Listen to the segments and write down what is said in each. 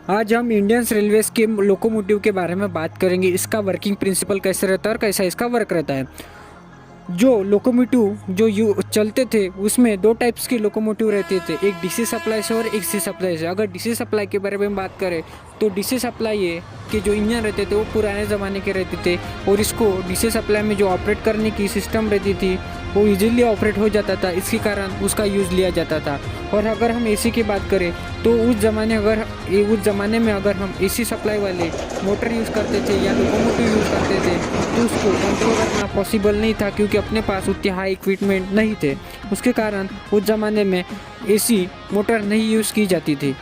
आज हम Indian railways के लोकोमोटिव के बारे में बात करेंगे। इसका वर्किंग प्रिंसिपल कैसे रहता है और कैसा इसका वर्क रहता है। जो लोकोमोटिव जो चलते थे उसमें दो टाइप्स के लोकोमोटिव रहते थे, एक डीसी सप्लाई से और एक सी सप्लाई से। अगर डीसी सप्लाई के बारे में बात करें तो डीसी सप्लाई के जो इंजन रहते थे वो पुराने ज़माने के रहते थे और इसको डीसी सप्लाई में जो ऑपरेट करने की सिस्टम रहती थी वो इजीली ऑपरेट हो जाता था, इसके कारण उसका यूज़ लिया जाता था। और अगर हम एसी की बात करें तो उस ज़माने में अगर हम एसी सप्लाई वाले मोटर यूज़ करते थे या लोकोमोटिव यूज़ करते थे तो उसको कंट्रोल करना पॉसिबल नहीं था, क्योंकि अपने पास उतने हाई इक्विपमेंट नहीं थे। उसके कारण उस ज़माने में एसी मोटर नहीं यूज़ की जाती थी,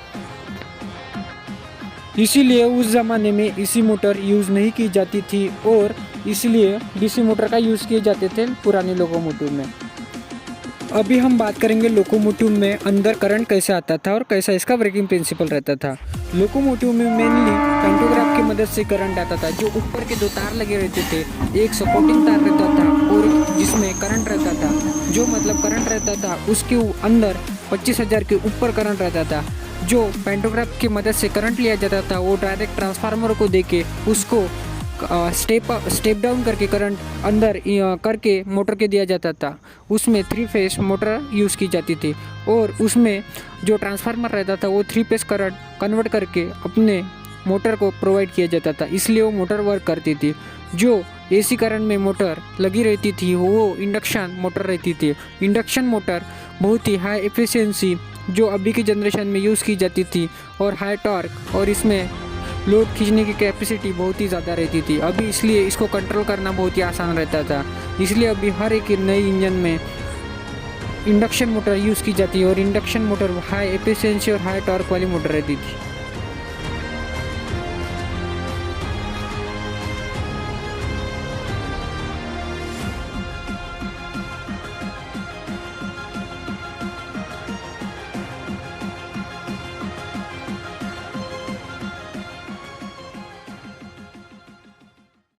इसीलिए उस ज़माने में एसी मोटर यूज़ नहीं की जाती थी और इसलिए डीसी मोटर का यूज़ किए जाते थे पुराने लोकोमोटिव में। अभी हम बात करेंगे लोकोमोटिव में अंदर करंट कैसे आता था और कैसा इसका वर्किंग प्रिंसिपल रहता था। लोकोमोटिव में मेनली पैंटोग्राफ की मदद से करंट आता था। जो ऊपर के दो तार लगे रहते थे, एक सपोर्टिंग तार रहता था और जिसमें करंट रहता था, जो मतलब करंट रहता था उसके अंदर 25,000 के ऊपर करंट रहता था। जो पैंटोग्राफ की मदद से करंट लिया जाता था वो डायरेक्ट ट्रांसफार्मर को देके उसको स्टेप डाउन करके करंट अंदर करके मोटर के दिया जाता था। उसमें 3 फेस मोटर यूज़ की जाती थी और उसमें जो ट्रांसफार्मर रहता था वो 3 फेस करंट कन्वर्ट करके अपने मोटर को प्रोवाइड किया जाता था, इसलिए वो मोटर वर्क करती थी। जो एसी करंट में मोटर लगी रहती थी वो इंडक्शन मोटर रहती थी। इंडक्शन मोटर बहुत ही हाई एफिशिएंसी जो अभी की जनरेशन में यूज़ की जाती थी और हाई टॉर्क और इसमें लोड खींचने की कैपेसिटी बहुत ही ज़्यादा रहती थी अभी, इसलिए इसको कंट्रोल करना बहुत ही आसान रहता था। इसलिए अभी हर एक नई इंजन में इंडक्शन मोटर यूज़ की जाती है और इंडक्शन मोटर हाई एफिशिएंसी और हाई टॉर्क वाली मोटर रहती थी।